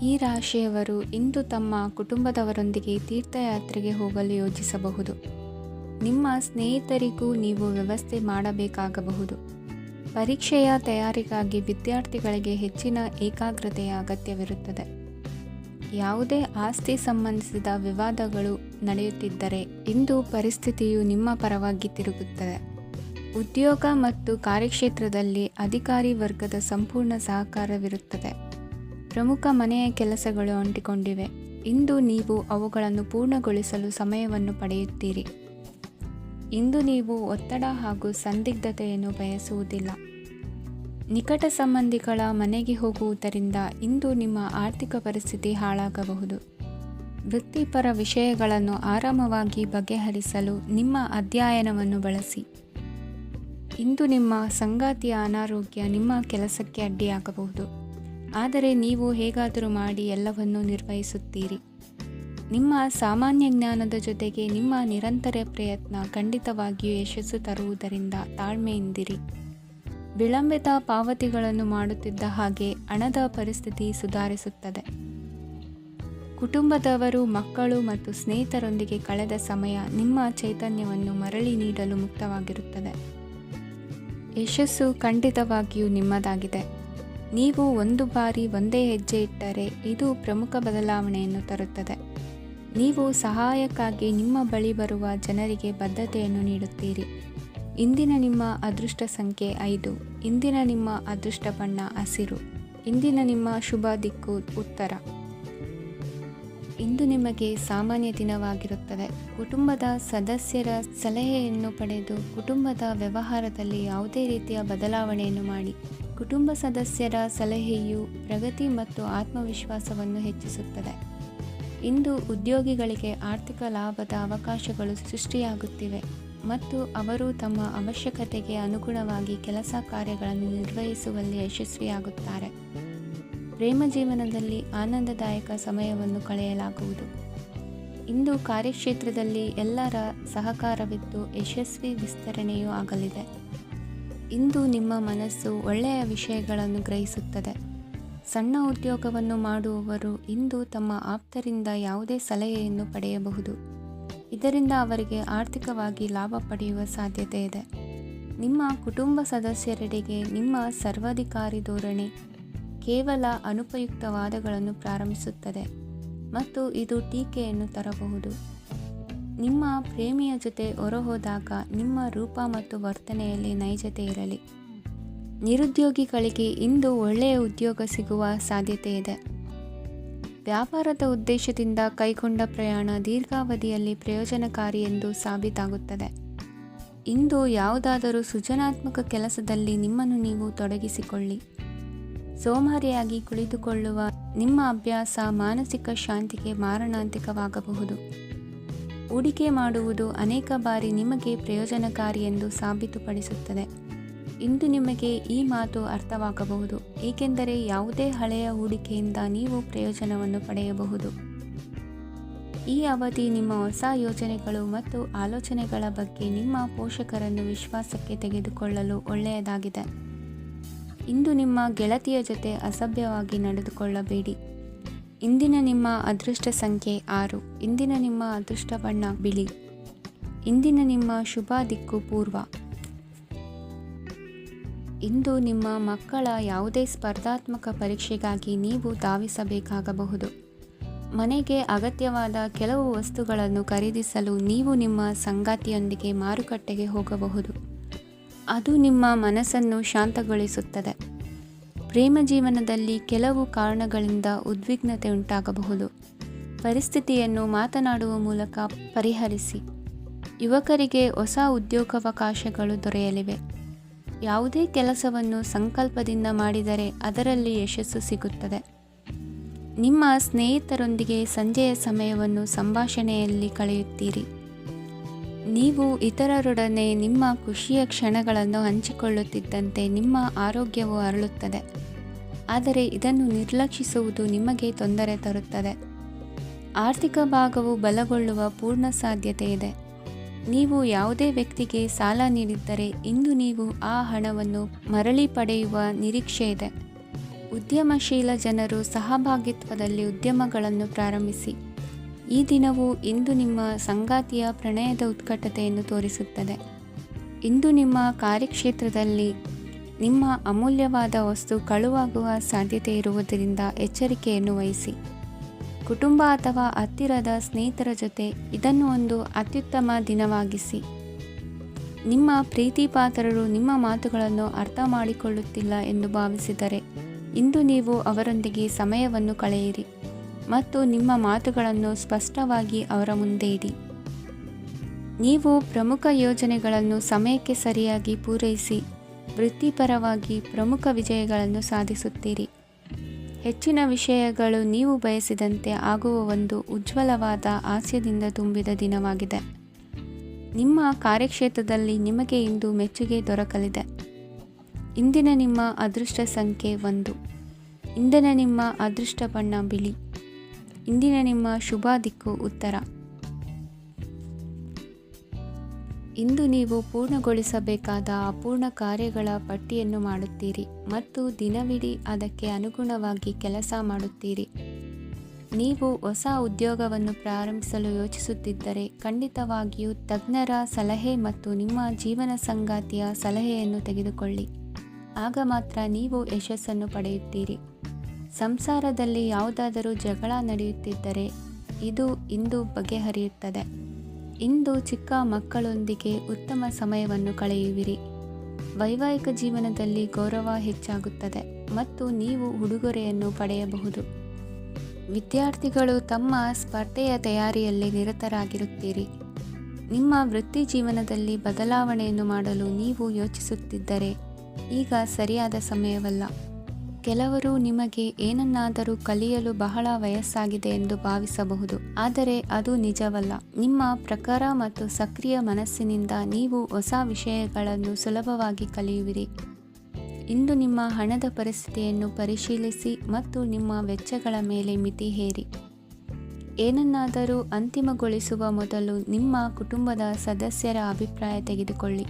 ಈ ರಾಶಿಯವರು ಇಂದು ತಮ್ಮ ಕುಟುಂಬದವರೊಂದಿಗೆ ತೀರ್ಥಯಾತ್ರೆಗೆ ಹೋಗಲು ಯೋಜಿಸಬಹುದು. ನಿಮ್ಮ ಸ್ನೇಹಿತರಿಗೂ ನೀವು ವ್ಯವಸ್ಥೆ ಮಾಡಬೇಕಾಗಬಹುದು. ಪರೀಕ್ಷೆಯ ತಯಾರಿಗಾಗಿ ವಿದ್ಯಾರ್ಥಿಗಳಿಗೆ ಹೆಚ್ಚಿನ ಏಕಾಗ್ರತೆಯ ಅಗತ್ಯವಿರುತ್ತದೆ. ಯಾವುದೇ ಆಸ್ತಿ ಸಂಬಂಧಿಸಿದ ವಿವಾದಗಳು ನಡೆಯುತ್ತಿದ್ದರೆ ಇಂದು ಪರಿಸ್ಥಿತಿಯು ನಿಮ್ಮ ಪರವಾಗಿ ತಿರುಗುತ್ತದೆ. ಉದ್ಯೋಗ ಮತ್ತು ಕಾರ್ಯಕ್ಷೇತ್ರದಲ್ಲಿ ಅಧಿಕಾರಿ ವರ್ಗದ ಸಂಪೂರ್ಣ ಸಹಕಾರವಿರುತ್ತದೆ. ಪ್ರಮುಖ ಮನೆಯ ಕೆಲಸಗಳು ಅಂಟಿಕೊಂಡಿವೆ. ಇಂದು ನೀವು ಅವುಗಳನ್ನು ಪೂರ್ಣಗೊಳಿಸಲು ಸಮಯವನ್ನು ಪಡೆಯುತ್ತೀರಿ. ಇಂದು ನೀವು ಒತ್ತಡ ಹಾಗೂ ಸಂದಿಗ್ಧತೆಯನ್ನು ಬಯಸುವುದಿಲ್ಲ. ನಿಕಟ ಸಂಬಂಧಿಗಳ ಮನೆಗೆ ಹೋಗುವುದರಿಂದ ಇಂದು ನಿಮ್ಮ ಆರ್ಥಿಕ ಪರಿಸ್ಥಿತಿ ಹಾಳಾಗಬಹುದು. ವೃತ್ತಿಪರ ವಿಷಯಗಳನ್ನು ಆರಾಮವಾಗಿ ಬಗೆಹರಿಸಲು ನಿಮ್ಮ ಅಧ್ಯಯನವನ್ನು ಬಳಸಿ. ಇಂದು ನಿಮ್ಮ ಸಂಗಾತಿಯ ಅನಾರೋಗ್ಯ ನಿಮ್ಮ ಕೆಲಸಕ್ಕೆ ಅಡ್ಡಿಯಾಗಬಹುದು, ಆದರೆ ನೀವು ಹೇಗಾದರೂ ಮಾಡಿ ಎಲ್ಲವನ್ನೂ ನಿರ್ವಹಿಸುತ್ತೀರಿ. ನಿಮ್ಮ ಸಾಮಾನ್ಯ ಜ್ಞಾನದ ಜೊತೆಗೆ ನಿಮ್ಮ ನಿರಂತರ ಪ್ರಯತ್ನ ಖಂಡಿತವಾಗಿಯೂ ಯಶಸ್ಸು ತರುವುದರಿಂದ ತಾಳ್ಮೆಯಿಂದಿರಿ. ವಿಳಂಬಿತ ಪಾವತಿಗಳನ್ನು ಮಾಡುತ್ತಿದ್ದ ಹಾಗೆ ಹಣದ ಪರಿಸ್ಥಿತಿ ಸುಧಾರಿಸುತ್ತದೆ. ಕುಟುಂಬದವರು, ಮಕ್ಕಳು ಮತ್ತು ಸ್ನೇಹಿತರೊಂದಿಗೆ ಕಳೆದ ಸಮಯ ನಿಮ್ಮ ಚೈತನ್ಯವನ್ನು ಮರಳಿ ನೀಡಲು ಮುಕ್ತವಾಗಿರುತ್ತದೆ. ಯಶಸ್ಸು ಖಂಡಿತವಾಗಿಯೂ ನಿಮ್ಮದಾಗಿದೆ. ನೀವು ಒಂದು ಬಾರಿ ಒಂದೇ ಹೆಜ್ಜೆ ಇಟ್ಟರೆ ಇದು ಪ್ರಮುಖ ಬದಲಾವಣೆಯನ್ನು ತರುತ್ತದೆ. ನೀವು ಸಹಾಯಕ್ಕಾಗಿ ನಿಮ್ಮ ಬಳಿ ಬರುವ ಜನರಿಗೆ ಬದ್ಧತೆಯನ್ನು ನೀಡುತ್ತೀರಿ. ಇಂದಿನ ನಿಮ್ಮ ಅದೃಷ್ಟ ಸಂಖ್ಯೆ 5. ಇಂದಿನ ನಿಮ್ಮ ಅದೃಷ್ಟ ಬಣ್ಣ ಹಸಿರು. ಇಂದಿನ ನಿಮ್ಮ ಶುಭ ದಿಕ್ಕು ಉತ್ತರ. ಇಂದು ನಿಮಗೆ ಸಾಮಾನ್ಯ ದಿನವಾಗಿರುತ್ತದೆ. ಕುಟುಂಬದ ಸದಸ್ಯರ ಸಲಹೆಯನ್ನು ಪಡೆದು ಕುಟುಂಬದ ವ್ಯವಹಾರದಲ್ಲಿ ಯಾವುದೇ ರೀತಿಯ ಬದಲಾವಣೆಯನ್ನು ಮಾಡಿ. ಕುಟುಂಬ ಸದಸ್ಯರ ಸಲಹೆಯು ಪ್ರಗತಿ ಮತ್ತು ಆತ್ಮವಿಶ್ವಾಸವನ್ನು ಹೆಚ್ಚಿಸುತ್ತದೆ. ಇಂದು ಉದ್ಯೋಗಿಗಳಿಗೆ ಆರ್ಥಿಕ ಲಾಭದ ಅವಕಾಶಗಳು ಸೃಷ್ಟಿಯಾಗುತ್ತಿವೆ ಮತ್ತು ಅವರು ತಮ್ಮ ಅವಶ್ಯಕತೆಗೆ ಅನುಗುಣವಾಗಿ ಕೆಲಸ ಕಾರ್ಯಗಳನ್ನು ನಿರ್ವಹಿಸುವಲ್ಲಿ ಯಶಸ್ವಿಯಾಗುತ್ತಾರೆ. ಪ್ರೇಮ ಜೀವನದಲ್ಲಿ ಆನಂದದಾಯಕ ಸಮಯವನ್ನು ಕಳೆಯಲಾಗುವುದು. ಇಂದು ಕಾರ್ಯಕ್ಷೇತ್ರದಲ್ಲಿ ಎಲ್ಲರ ಸಹಕಾರವಿದ್ದು ಯಶಸ್ವಿ ವಿಸ್ತರಣೆಯೂ ಆಗಲಿದೆ. ಇಂದು ನಿಮ್ಮ ಮನಸ್ಸು ಒಳ್ಳೆಯ ವಿಷಯಗಳನ್ನು ಗ್ರಹಿಸುತ್ತದೆ. ಸಣ್ಣ ಉದ್ಯೋಗವನ್ನು ಮಾಡುವವರು ಇಂದು ತಮ್ಮ ಆಪ್ತರಿಂದ ಯಾವುದೇ ಸಲಹೆಯನ್ನು ಪಡೆಯಬಹುದು. ಇದರಿಂದ ಅವರಿಗೆ ಆರ್ಥಿಕವಾಗಿ ಲಾಭ ಪಡೆಯುವ ಸಾಧ್ಯತೆ ಇದೆ. ನಿಮ್ಮ ಕುಟುಂಬ ಸದಸ್ಯರೆಡೆಗೆ ನಿಮ್ಮ ಸರ್ವಾಧಿಕಾರಿ ಧೋರಣೆ ಕೇವಲ ಅನುಪಯುಕ್ತ ವಾದಗಳನ್ನು ಪ್ರಾರಂಭಿಸುತ್ತದೆ ಮತ್ತು ಇದು ಟೀಕೆಯನ್ನು ತರಬಹುದು. ನಿಮ್ಮ ಪ್ರೇಮಿಯ ಜೊತೆ ಹೊರಹೋದಾಗ ನಿಮ್ಮ ರೂಪ ಮತ್ತು ವರ್ತನೆಯಲ್ಲಿ ನೈಜತೆ ಇರಲಿ. ನಿರುದ್ಯೋಗಿಗಳಿಗೆ ಇಂದು ಒಳ್ಳೆಯ ಉದ್ಯೋಗ ಸಿಗುವ ಸಾಧ್ಯತೆ ಇದೆ. ವ್ಯಾಪಾರದ ಉದ್ದೇಶದಿಂದ ಕೈಗೊಂಡ ಪ್ರಯಾಣ ದೀರ್ಘಾವಧಿಯಲ್ಲಿ ಪ್ರಯೋಜನಕಾರಿ ಎಂದು ಸಾಬೀತಾಗುತ್ತದೆ. ಇಂದು ಯಾವುದಾದರೂ ಸೃಜನಾತ್ಮಕ ಕೆಲಸದಲ್ಲಿ ನಿಮ್ಮನ್ನು ನೀವು ತೊಡಗಿಸಿಕೊಳ್ಳಿ. ಸೋಮಾರಿಯಾಗಿ ಕುಳಿತುಕೊಳ್ಳುವ ನಿಮ್ಮ ಅಭ್ಯಾಸ ಮಾನಸಿಕ ಶಾಂತಿಗೆ ಮಾರಣಾಂತಿಕವಾಗಬಹುದು. ಹೂಡಿಕೆ ಮಾಡುವುದು ಅನೇಕ ಬಾರಿ ನಿಮಗೆ ಪ್ರಯೋಜನಕಾರಿ ಎಂದು ಸಾಬೀತುಪಡಿಸುತ್ತದೆ. ಇಂದು ನಿಮಗೆ ಈ ಮಾತು ಅರ್ಥವಾಗಬಹುದು, ಏಕೆಂದರೆ ಯಾವುದೇ ಹಳೆಯ ಹೂಡಿಕೆಯಿಂದ ನೀವು ಪ್ರಯೋಜನವನ್ನು ಪಡೆಯಬಹುದು. ಈ ಅವಧಿ ನಿಮ್ಮ ಹೊಸ ಯೋಜನೆಗಳು ಮತ್ತು ಆಲೋಚನೆಗಳ ಬಗ್ಗೆ ನಿಮ್ಮ ಪೋಷಕರನ್ನು ವಿಶ್ವಾಸಕ್ಕೆ ತೆಗೆದುಕೊಳ್ಳಲು ಒಳ್ಳೆಯದಾಗಿದೆ. ಇಂದು ನಿಮ್ಮ ಗೆಳತಿಯ ಜೊತೆ ಅಸಭ್ಯವಾಗಿ ನಡೆದುಕೊಳ್ಳಬೇಡಿ. ಇಂದಿನ ನಿಮ್ಮ ಅದೃಷ್ಟ ಸಂಖ್ಯೆ 6. ಇಂದಿನ ನಿಮ್ಮ ಅದೃಷ್ಟ ಬಣ್ಣ ಬಿಳಿ. ಇಂದಿನ ನಿಮ್ಮ ಶುಭ ದಿಕ್ಕು ಪೂರ್ವ. ಇಂದು ನಿಮ್ಮ ಮಕ್ಕಳ ಯಾವುದೇ ಸ್ಪರ್ಧಾತ್ಮಕ ಪರೀಕ್ಷೆಗಾಗಿ ನೀವು ಧಾವಿಸಬೇಕಾಗಬಹುದು. ಮನೆಗೆ ಅಗತ್ಯವಾದ ಕೆಲವು ವಸ್ತುಗಳನ್ನು ಖರೀದಿಸಲು ನೀವು ನಿಮ್ಮ ಸಂಗಾತಿಯೊಂದಿಗೆ ಮಾರುಕಟ್ಟೆಗೆ ಹೋಗಬಹುದು. ಅದು ನಿಮ್ಮ ಮನಸ್ಸನ್ನು ಶಾಂತಗೊಳಿಸುತ್ತದೆ. ಪ್ರೇಮ ಜೀವನದಲ್ಲಿ ಕೆಲವು ಕಾರಣಗಳಿಂದ ಉದ್ವಿಗ್ನತೆ ಉಂಟಾಗಬಹುದು. ಪರಿಸ್ಥಿತಿಯನ್ನು ಮಾತನಾಡುವ ಮೂಲಕ ಪರಿಹರಿಸಿ. ಯುವಕರಿಗೆ ಹೊಸ ಉದ್ಯೋಗಾವಕಾಶಗಳು ದೊರೆಯಲಿವೆ. ಯಾವುದೇ ಕೆಲಸವನ್ನು ಸಂಕಲ್ಪದಿಂದ ಮಾಡಿದರೆ ಅದರಲ್ಲಿ ಯಶಸ್ಸು ಸಿಗುತ್ತದೆ. ನಿಮ್ಮ ಸ್ನೇಹಿತರೊಂದಿಗೆ ಸಂಜೆಯ ಸಮಯವನ್ನು ಸಂಭಾಷಣೆಯಲ್ಲಿ ಕಳೆಯುತ್ತೀರಿ. ನೀವು ಇತರರೊಡನೆ ನಿಮ್ಮ ಖುಷಿಯ ಕ್ಷಣಗಳನ್ನು ಹಂಚಿಕೊಳ್ಳುತ್ತಿದ್ದಂತೆ ನಿಮ್ಮ ಆರೋಗ್ಯವು ಅರಳುತ್ತದೆ. ಆದರೆ ಇದನ್ನು ನಿರ್ಲಕ್ಷಿಸುವುದು ನಿಮಗೆ ತೊಂದರೆ ತರುತ್ತದೆ. ಆರ್ಥಿಕ ಭಾಗವು ಬಲಗೊಳ್ಳುವ ಪೂರ್ಣ ಸಾಧ್ಯತೆ ಇದೆ. ನೀವು ಯಾವುದೇ ವ್ಯಕ್ತಿಗೆ ಸಾಲ ನೀಡಿದ್ದರೆ ಇಂದು ನೀವು ಆ ಹಣವನ್ನು ಮರಳಿ ಪಡೆಯುವ ನಿರೀಕ್ಷೆ ಇದೆ. ಉದ್ಯಮಶೀಲ ಜನರು ಸಹಭಾಗಿತ್ವದಲ್ಲಿ ಉದ್ಯಮಗಳನ್ನು ಪ್ರಾರಂಭಿಸಿ. ಈ ದಿನವು ಇಂದು ನಿಮ್ಮ ಸಂಗಾತಿಯ ಪ್ರಣಯದ ಉತ್ಕಟತೆಯನ್ನು ತೋರಿಸುತ್ತದೆ. ಇಂದು ನಿಮ್ಮ ಕಾರ್ಯಕ್ಷೇತ್ರದಲ್ಲಿ ನಿಮ್ಮ ಅಮೂಲ್ಯವಾದ ವಸ್ತು ಕಳುವಾಗುವ ಸಾಧ್ಯತೆ ಇರುವುದರಿಂದ ಎಚ್ಚರಿಕೆಯನ್ನು ವಹಿಸಿ. ಕುಟುಂಬ ಅಥವಾ ಹತ್ತಿರದ ಸ್ನೇಹಿತರ ಜೊತೆ ಇದನ್ನು ಒಂದು ಅತ್ಯುತ್ತಮ ದಿನವಾಗಿಸಿ. ನಿಮ್ಮ ಪ್ರೀತಿಪಾತ್ರರು ನಿಮ್ಮ ಮಾತುಗಳನ್ನು ಅರ್ಥ ಮಾಡಿಕೊಳ್ಳುತ್ತಿಲ್ಲ ಎಂದು ಭಾವಿಸಿದರೆ ಇಂದು ನೀವು ಅವರೊಂದಿಗೆ ಸಮಯವನ್ನು ಕಳೆಯಿರಿ ಮತ್ತು ನಿಮ್ಮ ಮಾತುಗಳನ್ನು ಸ್ಪಷ್ಟವಾಗಿ ಅವರ ಮುಂದೆ ಇಡಿ. ನೀವು ಪ್ರಮುಖ ಯೋಜನೆಗಳನ್ನು ಸಮಯಕ್ಕೆ ಸರಿಯಾಗಿ ಪೂರೈಸಿ ವೃತ್ತಿಪರವಾಗಿ ಪ್ರಮುಖ ವಿಜಯಗಳನ್ನು ಸಾಧಿಸುತ್ತೀರಿ. ಹೆಚ್ಚಿನ ವಿಷಯಗಳು ನೀವು ಬಯಸಿದಂತೆ ಆಗುವ ಒಂದು ಉಜ್ವಲವಾದ ಹಾಸ್ಯದಿಂದ ತುಂಬಿದ ದಿನವಾಗಿದೆ. ನಿಮ್ಮ ಕಾರ್ಯಕ್ಷೇತ್ರದಲ್ಲಿ ನಿಮಗೆ ಇಂದು ಮೆಚ್ಚುಗೆ ದೊರಕಲಿದೆ. ಇಂದಿನ ನಿಮ್ಮ ಅದೃಷ್ಟ ಸಂಖ್ಯೆ 1. ಇಂದಿನ ನಿಮ್ಮ ಅದೃಷ್ಟ ಬಣ್ಣ ಬಿಳಿ. ಇಂದಿನ ನಿಮ್ಮ ಶುಭ ದಿಕ್ಕು ಉತ್ತರ. ಇಂದು ನೀವು ಪೂರ್ಣಗೊಳಿಸಬೇಕಾದ ಅಪೂರ್ಣ ಕಾರ್ಯಗಳ ಪಟ್ಟಿಯನ್ನು ಮಾಡುತ್ತೀರಿ ಮತ್ತು ದಿನವಿಡೀ ಅದಕ್ಕೆ ಅನುಗುಣವಾಗಿ ಕೆಲಸ ಮಾಡುತ್ತೀರಿ. ನೀವು ಹೊಸ ಉದ್ಯೋಗವನ್ನು ಪ್ರಾರಂಭಿಸಲು ಯೋಚಿಸುತ್ತಿದ್ದರೆ ಖಂಡಿತವಾಗಿಯೂ ತಜ್ಞರ ಸಲಹೆ ಮತ್ತು ನಿಮ್ಮ ಜೀವನ ಸಂಗಾತಿಯ ಸಲಹೆಯನ್ನು ತೆಗೆದುಕೊಳ್ಳಿ. ಆಗ ಮಾತ್ರ ನೀವು ಯಶಸ್ಸನ್ನು ಪಡೆಯುತ್ತೀರಿ. ಸಂಸಾರದಲ್ಲಿ ಯಾವುದಾದರೂ ಜಗಳ ನಡೆಯುತ್ತಿದ್ದರೆ ಇದು ಇಂದು ಬಗೆಹರಿಯುತ್ತದೆ. ಇಂದು ಚಿಕ್ಕ ಮಕ್ಕಳೊಂದಿಗೆ ಉತ್ತಮ ಸಮಯವನ್ನು ಕಳೆಯುವಿರಿ. ವೈವಾಹಿಕ ಜೀವನದಲ್ಲಿ ಗೌರವ ಹೆಚ್ಚಾಗುತ್ತದೆ ಮತ್ತು ನೀವು ಉಡುಗೊರೆಯನ್ನು ಪಡೆಯಬಹುದು. ವಿದ್ಯಾರ್ಥಿಗಳು ತಮ್ಮ ಸ್ಪರ್ಧೆಯ ತಯಾರಿಯಲ್ಲಿ ನಿರತರಾಗಿರುತ್ತೀರಿ. ನಿಮ್ಮ ವೃತ್ತಿ ಜೀವನದಲ್ಲಿ ಬದಲಾವಣೆಯನ್ನು ಮಾಡಲು ನೀವು ಯೋಚಿಸುತ್ತಿದ್ದರೆ ಈಗ ಸರಿಯಾದ ಸಮಯವಲ್ಲ. ಕೆಲವರು ನಿಮಗೆ ಏನನ್ನಾದರೂ ಕಲಿಯಲು ಬಹಳ ವಯಸ್ಸಾಗಿದೆ ಎಂದು ಭಾವಿಸಬಹುದು, ಆದರೆ ಅದು ನಿಜವಲ್ಲ. ನಿಮ್ಮ ಪ್ರಖರ ಮತ್ತು ಸಕ್ರಿಯ ಮನಸ್ಸಿನಿಂದ ನೀವು ಹೊಸ ವಿಷಯಗಳನ್ನು ಸುಲಭವಾಗಿ ಕಲಿಯುವಿರಿ. ಇಂದು ನಿಮ್ಮ ಹಣದ ಪರಿಸ್ಥಿತಿಯನ್ನು ಪರಿಶೀಲಿಸಿ ಮತ್ತು ನಿಮ್ಮ ವೆಚ್ಚಗಳ ಮೇಲೆ ಮಿತಿ ಹೇರಿ. ಏನನ್ನಾದರೂ ಅಂತಿಮಗೊಳಿಸುವ ಮೊದಲು ನಿಮ್ಮ ಕುಟುಂಬದ ಸದಸ್ಯರ ಅಭಿಪ್ರಾಯ ತೆಗೆದುಕೊಳ್ಳಿ.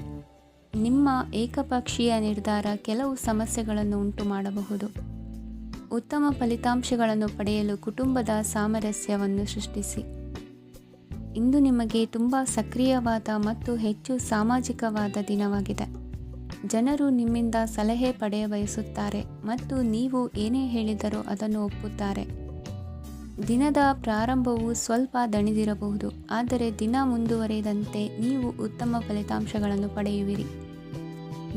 ನಿಮ್ಮ ಏಕಪಕ್ಷೀಯ ನಿರ್ಧಾರ ಕೆಲವು ಸಮಸ್ಯೆಗಳನ್ನು ಉಂಟು ಮಾಡಬಹುದು. ಉತ್ತಮ ಫಲಿತಾಂಶಗಳನ್ನು ಪಡೆಯಲು ಕುಟುಂಬದ ಸಾಮರಸ್ಯವನ್ನು ಸೃಷ್ಟಿಸಿ. ಇಂದು ನಿಮಗೆ ತುಂಬ ಸಕ್ರಿಯವಾದ ಮತ್ತು ಹೆಚ್ಚು ಸಾಮಾಜಿಕವಾದ ದಿನವಾಗಿದೆ. ಜನರು ನಿಮ್ಮಿಂದ ಸಲಹೆ ಪಡೆಯ ಬಯಸುತ್ತಾರೆ ಮತ್ತು ನೀವು ಏನೇ ಹೇಳಿದರೂ ಅದನ್ನು ಒಪ್ಪುತ್ತಾರೆ. ದಿನದ ಪ್ರಾರಂಭವು ಸ್ವಲ್ಪ ದಣಿದಿರಬಹುದು, ಆದರೆ ದಿನ ಮುಂದುವರಿದಂತೆ ನೀವು ಉತ್ತಮ ಫಲಿತಾಂಶಗಳನ್ನು ಪಡೆಯುವಿರಿ.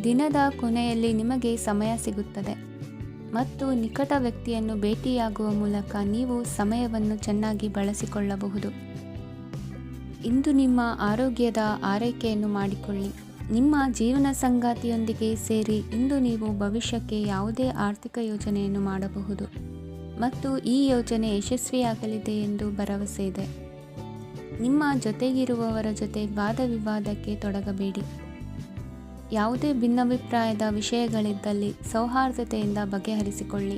ದಿನದ ಕೊನೆಯಲ್ಲಿ ನಿಮಗೆ ಸಮಯ ಸಿಗುತ್ತದೆ ಮತ್ತು ನಿಕಟ ವ್ಯಕ್ತಿಯನ್ನು ಭೇಟಿಯಾಗುವ ಮೂಲಕ ನೀವು ಸಮಯವನ್ನು ಚೆನ್ನಾಗಿ ಬಳಸಿಕೊಳ್ಳಬಹುದು. ಇಂದು ನಿಮ್ಮ ಆರೋಗ್ಯದ ಆರೈಕೆಯನ್ನು ಮಾಡಿಕೊಳ್ಳಿ. ನಿಮ್ಮ ಜೀವನ ಸಂಗಾತಿಯೊಂದಿಗೆ ಸೇರಿ ಇಂದು ನೀವು ಭವಿಷ್ಯಕ್ಕೆ ಯಾವುದೇ ಆರ್ಥಿಕ ಯೋಜನೆಯನ್ನು ಮಾಡಬಹುದು ಮತ್ತು ಈ ಯೋಜನೆ ಯಶಸ್ವಿಯಾಗಲಿದೆ ಎಂದು ಭರವಸೆ ಇದೆ. ನಿಮ್ಮ ಜೊತೆಗಿರುವವರ ಜೊತೆ ವಾದ ವಿವಾದಕ್ಕೆ ತೊಡಗಬೇಡಿ. ಯಾವುದೇ ಭಿನ್ನಾಭಿಪ್ರಾಯದ ವಿಷಯಗಳಿದ್ದಲ್ಲಿ ಸೌಹಾರ್ದತೆಯಿಂದ ಬಗೆಹರಿಸಿಕೊಳ್ಳಿ.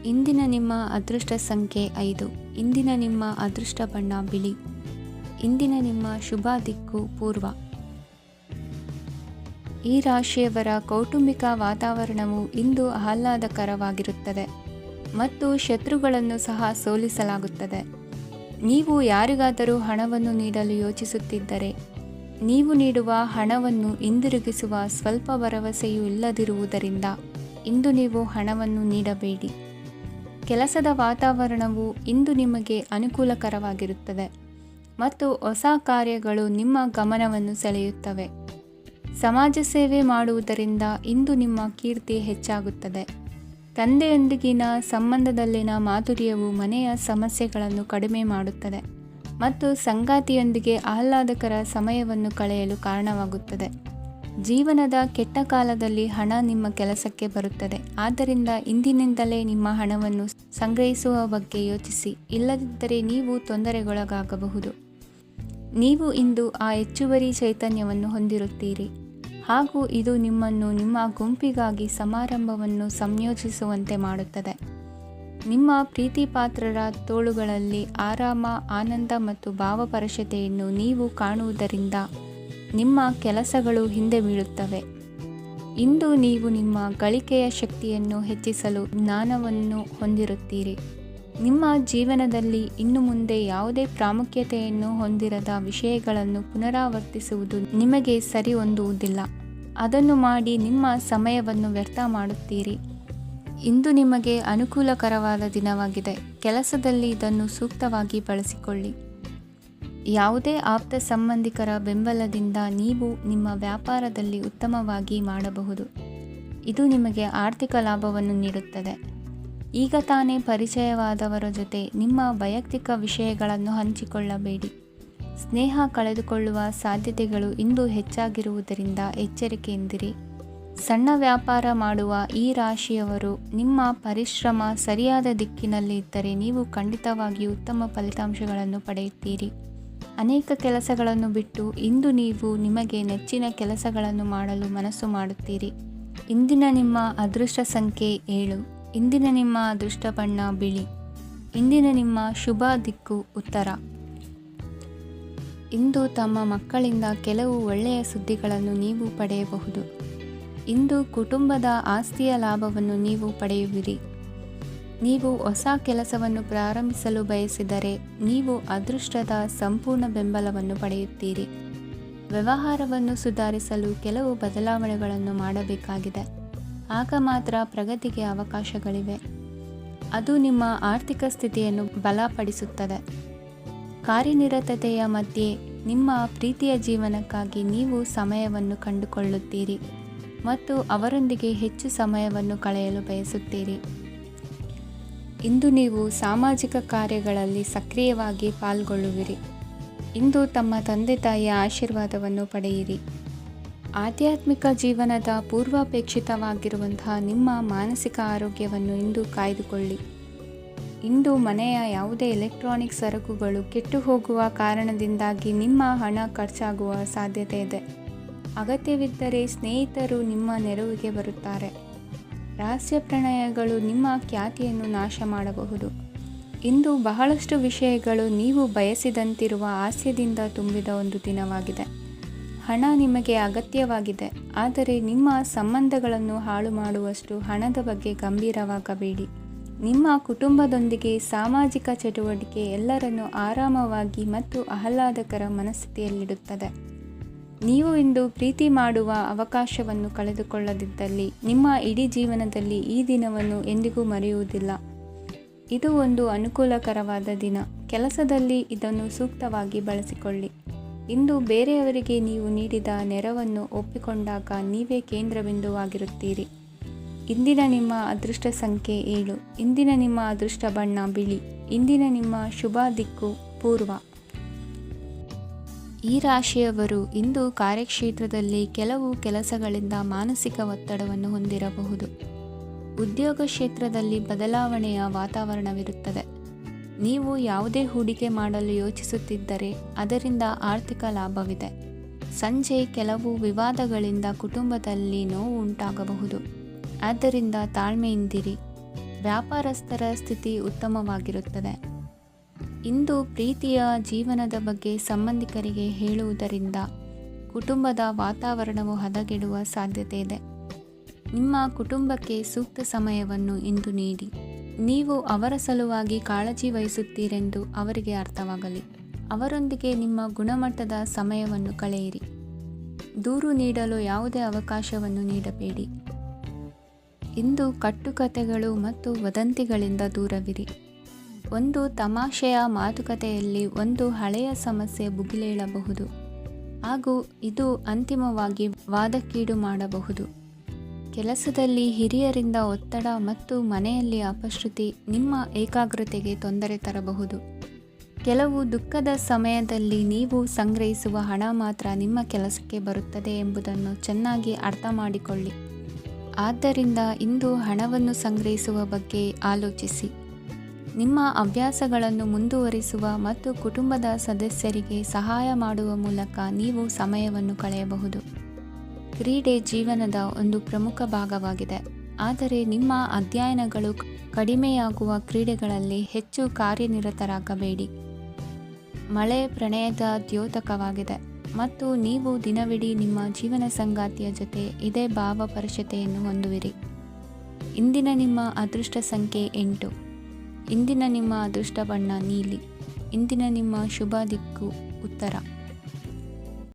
ಇಂದಿನ ನಿಮ್ಮ ಅದೃಷ್ಟ ಸಂಖ್ಯೆ 5. ಇಂದಿನ ನಿಮ್ಮ ಅದೃಷ್ಟ ಬಣ್ಣ ಬಿಳಿ. ಇಂದಿನ ನಿಮ್ಮ ಶುಭ ದಿಕ್ಕು ಪೂರ್ವ. ಈ ರಾಶಿಯವರ ಕೌಟುಂಬಿಕ ವಾತಾವರಣವು ಇಂದು ಆಹ್ಲಾದಕರವಾಗಿರುತ್ತದೆ ಮತ್ತು ಶತ್ರುಗಳನ್ನು ಸಹ ಸೋಲಿಸಲಾಗುತ್ತದೆ. ನೀವು ಯಾರಿಗಾದರೂ ಹಣವನ್ನು ನೀಡಲು ಯೋಚಿಸುತ್ತಿದ್ದರೆ ನೀವು ನೀಡುವ ಹಣವನ್ನು ಹಿಂದಿರುಗಿಸುವ ಸ್ವಲ್ಪ ಭರವಸೆಯೂ ಇಲ್ಲದಿರುವುದರಿಂದ ಇಂದು ನೀವು ಹಣವನ್ನು ನೀಡಬೇಡಿ. ಕೆಲಸದ ವಾತಾವರಣವು ಇಂದು ನಿಮಗೆ ಅನುಕೂಲಕರವಾಗಿರುತ್ತದೆ ಮತ್ತು ಹೊಸ ಕಾರ್ಯಗಳು ನಿಮ್ಮ ಗಮನವನ್ನು ಸೆಳೆಯುತ್ತವೆ. ಸಮಾಜ ಸೇವೆ ಮಾಡುವುದರಿಂದ ಇಂದು ನಿಮ್ಮ ಕೀರ್ತಿ ಹೆಚ್ಚಾಗುತ್ತದೆ. ತಂದೆಯೊಂದಿಗಿನ ಸಂಬಂಧದಲ್ಲಿನ ಮಾಧುರ್ಯವು ಮನೆಯ ಸಮಸ್ಯೆಗಳನ್ನು ಕಡಿಮೆ ಮಾಡುತ್ತದೆ ಮತ್ತು ಸಂಗಾತಿಯೊಂದಿಗೆ ಆಹ್ಲಾದಕರ ಸಮಯವನ್ನು ಕಳೆಯಲು ಕಾರಣವಾಗುತ್ತದೆ. ಜೀವನದ ಕೆಟ್ಟ ಕಾಲದಲ್ಲಿ ಹಣ ನಿಮ್ಮ ಕೆಲಸಕ್ಕೆ ಬರುತ್ತದೆ. ಆದ್ದರಿಂದ ಇಂದಿನಿಂದಲೇ ನಿಮ್ಮ ಹಣವನ್ನು ಸಂಗ್ರಹಿಸುವ ಬಗ್ಗೆ ಯೋಚಿಸಿ, ಇಲ್ಲದಿದ್ದರೆ ನೀವು ತೊಂದರೆಗೊಳಗಾಗಬಹುದು. ನೀವು ಇಂದು ಆ ಹೆಚ್ಚುವರಿ ಚೈತನ್ಯವನ್ನು ಹೊಂದಿರುತ್ತೀರಿ ಹಾಗೂ ಇದು ನಿಮ್ಮನ್ನು ನಿಮ್ಮ ಗುಂಪಿಗಾಗಿ ಸಮಾರಂಭವನ್ನು ಸಂಯೋಜಿಸುವಂತೆ ಮಾಡುತ್ತದೆ. ನಿಮ್ಮ ಪ್ರೀತಿಪಾತ್ರರ ತೋಳುಗಳಲ್ಲಿ ಆರಾಮ, ಆನಂದ ಮತ್ತು ಭಾವಪರಶತೆಯನ್ನು ನೀವು ಕಾಣುವುದರಿಂದ ನಿಮ್ಮ ಕೆಲಸಗಳು ಹಿಂದೆ ಬೀಳುತ್ತವೆ. ಇಂದು ನೀವು ನಿಮ್ಮ ಗಳಿಕೆಯ ಶಕ್ತಿಯನ್ನು ಹೆಚ್ಚಿಸಲು ಜ್ಞಾನವನ್ನು ಹೊಂದಿರುತ್ತೀರಿ. ನಿಮ್ಮ ಜೀವನದಲ್ಲಿ ಇನ್ನು ಮುಂದೆ ಯಾವುದೇ ಪ್ರಾಮುಖ್ಯತೆಯನ್ನು ಹೊಂದಿರದ ವಿಷಯಗಳನ್ನು ಪುನರಾವರ್ತಿಸುವುದು ನಿಮಗೆ ಸರಿ ಹೊಂದುವುದಿಲ್ಲ. ಅದನ್ನು ಮಾಡಿ ನಿಮ್ಮ ಸಮಯವನ್ನು ವ್ಯರ್ಥ ಮಾಡುತ್ತೀರಿ. ಇಂದು ನಿಮಗೆ ಅನುಕೂಲಕರವಾದ ದಿನವಾಗಿದೆ. ಕೆಲಸದಲ್ಲಿ ಇದನ್ನು ಸೂಕ್ತವಾಗಿ ಬಳಸಿಕೊಳ್ಳಿ. ಯಾವುದೇ ಆಪ್ತ ಸಂಬಂಧಿಕರ ಬೆಂಬಲದಿಂದ ನೀವು ನಿಮ್ಮ ವ್ಯಾಪಾರದಲ್ಲಿ ಉತ್ತಮವಾಗಿ ಮಾಡಬಹುದು. ಇದು ನಿಮಗೆ ಆರ್ಥಿಕ ಲಾಭವನ್ನು ನೀಡುತ್ತದೆ. ಈಗ ತಾನೇ ಪರಿಚಯವಾದವರ ಜೊತೆ ನಿಮ್ಮ ವೈಯಕ್ತಿಕ ವಿಷಯಗಳನ್ನು ಹಂಚಿಕೊಳ್ಳಬೇಡಿ. ಸ್ನೇಹ ಕಳೆದುಕೊಳ್ಳುವ ಸಾಧ್ಯತೆಗಳು ಇಂದು ಹೆಚ್ಚಾಗಿರುವುದರಿಂದ ಎಚ್ಚರಿಕೆಯಿಂದಿರಿ. ಸಣ್ಣ ವ್ಯಾಪಾರ ಮಾಡುವ ಈ ರಾಶಿಯವರು ನಿಮ್ಮ ಪರಿಶ್ರಮ ಸರಿಯಾದ ದಿಕ್ಕಿನಲ್ಲಿ ಇದ್ದರೆ ನೀವು ಖಂಡಿತವಾಗಿಯೂ ಉತ್ತಮ ಫಲಿತಾಂಶಗಳನ್ನು ಪಡೆಯುತ್ತೀರಿ. ಅನೇಕ ಕೆಲಸಗಳನ್ನು ಬಿಟ್ಟು ಇಂದು ನೀವು ನಿಮಗೆ ನೆಚ್ಚಿನ ಕೆಲಸಗಳನ್ನು ಮಾಡಲು ಮನಸ್ಸು ಮಾಡುತ್ತೀರಿ. ಇಂದಿನ ನಿಮ್ಮ ಅದೃಷ್ಟ ಸಂಖ್ಯೆ 7. ಇಂದಿನ ನಿಮ್ಮ ಅದೃಷ್ಟ ಬಣ್ಣ ಬಿಳಿ. ಇಂದಿನ ನಿಮ್ಮ ಶುಭ ದಿಕ್ಕು ಉತ್ತರ. ಇಂದು ತಮ್ಮ ಮಕ್ಕಳಿಂದ ಕೆಲವು ಒಳ್ಳೆಯ ಸುದ್ದಿಗಳನ್ನು ನೀವು ಪಡೆಯಬಹುದು. ಇಂದು ಕುಟುಂಬದ ಆಸ್ತಿಯ ಲಾಭವನ್ನು ನೀವು ಪಡೆಯುವಿರಿ. ನೀವು ಹೊಸ ಕೆಲಸವನ್ನು ಪ್ರಾರಂಭಿಸಲು ಬಯಸಿದರೆ ನೀವು ಅದೃಷ್ಟದ ಸಂಪೂರ್ಣ ಬೆಂಬಲವನ್ನು ಪಡೆಯುತ್ತೀರಿ. ವ್ಯವಹಾರವನ್ನು ಸುಧಾರಿಸಲು ಕೆಲವು ಬದಲಾವಣೆಗಳನ್ನು ಮಾಡಬೇಕಾಗಿದೆ. ಆಗ ಮಾತ್ರ ಪ್ರಗತಿಗೆ ಅವಕಾಶಗಳಿವೆ. ಅದು ನಿಮ್ಮ ಆರ್ಥಿಕ ಸ್ಥಿತಿಯನ್ನು ಬಲಪಡಿಸುತ್ತದೆ. ಕಾರ್ಯನಿರತತೆಯ ಮಧ್ಯೆ ನಿಮ್ಮ ಪ್ರೀತಿಯ ಜೀವನಕ್ಕಾಗಿ ನೀವು ಸಮಯವನ್ನು ಕಂಡುಕೊಳ್ಳುತ್ತೀರಿ ಮತ್ತು ಅವರೊಂದಿಗೆ ಹೆಚ್ಚು ಸಮಯವನ್ನು ಕಳೆಯಲು ಬಯಸುತ್ತೀರಿ. ಇಂದು ನೀವು ಸಾಮಾಜಿಕ ಕಾರ್ಯಗಳಲ್ಲಿ ಸಕ್ರಿಯವಾಗಿ ಪಾಲ್ಗೊಳ್ಳುವಿರಿ. ಇಂದು ತಮ್ಮ ತಂದೆ ತಾಯಿಯ ಆಶೀರ್ವಾದವನ್ನು ಪಡೆಯಿರಿ. ಆಧ್ಯಾತ್ಮಿಕ ಜೀವನದ ಪೂರ್ವಾಪೇಕ್ಷಿತವಾಗಿರುವಂತಹ ನಿಮ್ಮ ಮಾನಸಿಕ ಆರೋಗ್ಯವನ್ನು ಇಂದು ಕಾಯ್ದುಕೊಳ್ಳಿ. ಇಂದು ಮನೆಯ ಯಾವುದೇ ಎಲೆಕ್ಟ್ರಾನಿಕ್ ಸರಕುಗಳು ಕೆಟ್ಟು ಹೋಗುವ ಕಾರಣದಿಂದಾಗಿ ನಿಮ್ಮ ಹಣ ಖರ್ಚಾಗುವ ಸಾಧ್ಯತೆ ಇದೆ. ಅಗತ್ಯವಿದ್ದರೆ ಸ್ನೇಹಿತರು ನಿಮ್ಮ ನೆರವಿಗೆ ಬರುತ್ತಾರೆ. ರಹಸ್ಯ ಪ್ರಣಯಗಳು ನಿಮ್ಮ ಖ್ಯಾತಿಯನ್ನು ನಾಶ ಮಾಡಬಹುದು. ಇಂದು ಬಹಳಷ್ಟು ವಿಷಯಗಳು ನೀವು ಬಯಸಿದಂತಿರುವ ಹಾಸ್ಯದಿಂದ ತುಂಬಿದ ಒಂದು ದಿನವಾಗಿದೆ. ಹಣ ನಿಮಗೆ ಅಗತ್ಯವಾಗಿದೆ, ಆದರೆ ನಿಮ್ಮ ಸಂಬಂಧಗಳನ್ನು ಹಾಳು ಮಾಡುವಷ್ಟು ಹಣದ ಬಗ್ಗೆ ಗಂಭೀರವಾಗಬೇಡಿ. ನಿಮ್ಮ ಕುಟುಂಬದೊಂದಿಗೆ ಸಾಮಾಜಿಕ ಚಟುವಟಿಕೆ ಎಲ್ಲರನ್ನೂ ಆರಾಮವಾಗಿ ಮತ್ತು ಆಹ್ಲಾದಕರ ಮನಸ್ಥಿತಿಯಲ್ಲಿಡುತ್ತದೆ. ನೀವು ಇಂದು ಪ್ರೀತಿ ಮಾಡುವ ಅವಕಾಶವನ್ನು ಕಳೆದುಕೊಳ್ಳದಿದ್ದಲ್ಲಿ ನಿಮ್ಮ ಇಡೀ ಜೀವನದಲ್ಲಿ ಈ ದಿನವನ್ನು ಎಂದಿಗೂ ಮರೆಯುವುದಿಲ್ಲ. ಇದು ಒಂದು ಅನುಕೂಲಕರವಾದ ದಿನ. ಕೆಲಸದಲ್ಲಿ ಇದನ್ನು ಸೂಕ್ತವಾಗಿ ಬಳಸಿಕೊಳ್ಳಿ. ಇಂದು ಬೇರೆಯವರಿಗೆ ನೀವು ನೀಡಿದ ನೆರವನ್ನು ಒಪ್ಪಿಕೊಂಡಾಗ ನೀವೇ ಕೇಂದ್ರಬಿಂದುವಾಗಿರುತ್ತೀರಿ. ಇಂದಿನ ನಿಮ್ಮ ಅದೃಷ್ಟ ಸಂಖ್ಯೆ 7. ಇಂದಿನ ನಿಮ್ಮ ಅದೃಷ್ಟ ಬಣ್ಣ ಬಿಳಿ. ಇಂದಿನ ನಿಮ್ಮ ಶುಭ ದಿಕ್ಕು ಪೂರ್ವ. ಈ ರಾಶಿಯವರು ಇಂದು ಕಾರ್ಯಕ್ಷೇತ್ರದಲ್ಲಿ ಕೆಲವು ಕೆಲಸಗಳಿಂದ ಮಾನಸಿಕ ಒತ್ತಡವನ್ನು ಹೊಂದಿರಬಹುದು. ಉದ್ಯೋಗ ಕ್ಷೇತ್ರದಲ್ಲಿ ಬದಲಾವಣೆಯ ವಾತಾವರಣವಿರುತ್ತದೆ. ನೀವು ಯಾವುದೇ ಹೂಡಿಕೆ ಮಾಡಲು ಯೋಚಿಸುತ್ತಿದ್ದರೆ ಅದರಿಂದ ಆರ್ಥಿಕ ಲಾಭವಿದೆ. ಸಂಜೆ ಕೆಲವು ವಿವಾದಗಳಿಂದ ಕುಟುಂಬದಲ್ಲಿ ನೋವು ಉಂಟಾಗಬಹುದು. ಆದ್ದರಿಂದ ತಾಳ್ಮೆಯಿಂದಿರಿ. ವ್ಯಾಪಾರಸ್ಥರ ಸ್ಥಿತಿ ಉತ್ತಮವಾಗಿರುತ್ತದೆ. ಇಂದು ಪ್ರೀತಿಯ ಜೀವನದ ಬಗ್ಗೆ ಸಂಬಂಧಿಕರಿಗೆ ಹೇಳುವುದರಿಂದ ಕುಟುಂಬದ ವಾತಾವರಣವು ಹದಗೆಡುವ ಸಾಧ್ಯತೆ ಇದೆ. ನಿಮ್ಮ ಕುಟುಂಬಕ್ಕೆ ಸೂಕ್ತ ಸಮಯವನ್ನು ಇಂದು ನೀಡಿ. ನೀವು ಅವರ ಸಲುವಾಗಿ ಕಾಳಜಿ ವಹಿಸುತ್ತೀರೆಂದು ಅವರಿಗೆ ಅರ್ಥವಾಗಲಿ. ಅವರೊಂದಿಗೆ ನಿಮ್ಮ ಗುಣಮಟ್ಟದ ಸಮಯವನ್ನು ಕಳೆಯಿರಿ. ದೂರು ನೀಡಲು ಯಾವುದೇ ಅವಕಾಶವನ್ನು ನೀಡಬೇಡಿ. ಇಂದು ಕಟ್ಟುಕತೆಗಳು ಮತ್ತು ವದಂತಿಗಳಿಂದ ದೂರವಿರಿ. ಒಂದು ತಮಾಷೆಯ ಮಾತುಕತೆಯಲ್ಲಿ ಒಂದು ಹಳೆಯ ಸಮಸ್ಯೆ ಭುಗಿಲೇಳಬಹುದು ಹಾಗೂ ಇದು ಅಂತಿಮವಾಗಿ ವಾದಕ್ಕೀಡು ಮಾಡಬಹುದು. ಕೆಲಸದಲ್ಲಿ ಹಿರಿಯರಿಂದ ಒತ್ತಡ ಮತ್ತು ಮನೆಯಲ್ಲಿ ಅಪಶ್ರುತಿ ನಿಮ್ಮ ಏಕಾಗ್ರತೆಗೆ ತೊಂದರೆ ತರಬಹುದು. ಕೆಲವು ದುಃಖದ ಸಮಯದಲ್ಲಿ ನೀವು ಸಂಗ್ರಹಿಸುವ ಹಣ ಮಾತ್ರ ನಿಮ್ಮ ಕೆಲಸಕ್ಕೆ ಬರುತ್ತದೆ ಎಂಬುದನ್ನು ಚೆನ್ನಾಗಿ ಅರ್ಥ ಮಾಡಿಕೊಳ್ಳಿ. ಆದ್ದರಿಂದ ಇಂದು ಹಣವನ್ನು ಸಂಗ್ರಹಿಸುವ ಬಗ್ಗೆ ಆಲೋಚಿಸಿ. ನಿಮ್ಮ ಅಭ್ಯಾಸಗಳನ್ನು ಮುಂದುವರಿಸುವ ಮತ್ತು ಕುಟುಂಬದ ಸದಸ್ಯರಿಗೆ ಸಹಾಯ ಮಾಡುವ ಮೂಲಕ ನೀವು ಸಮಯವನ್ನು ಕಳೆಯಬಹುದು. ಕ್ರೀಡೆ ಜೀವನದ ಒಂದು ಪ್ರಮುಖ ಭಾಗವಾಗಿದೆ, ಆದರೆ ನಿಮ್ಮ ಅಧ್ಯಯನಗಳು ಕಡಿಮೆಯಾಗುವ ಕ್ರೀಡೆಗಳಲ್ಲಿ ಹೆಚ್ಚು ಕಾರ್ಯನಿರತರಾಗಬೇಡಿ. ಮಳೆ ಪ್ರಣಯದ ದ್ಯೋತಕವಾಗಿದೆ ಮತ್ತು ನೀವು ದಿನವಿಡೀ ನಿಮ್ಮ ಜೀವನ ಸಂಗಾತಿಯ ಜೊತೆ ಇದೇ ಭಾವಪರಶತೆಯನ್ನು ಹೊಂದುವಿರಿ. ಇಂದಿನ ನಿಮ್ಮ ಅದೃಷ್ಟ ಸಂಖ್ಯೆ 8. ಇಂದಿನ ನಿಮ್ಮ ಅದೃಷ್ಟ ಬಣ್ಣ ನೀಲಿ. ಇಂದಿನ ನಿಮ್ಮ ಶುಭ ದಿಕ್ಕು ಉತ್ತರ.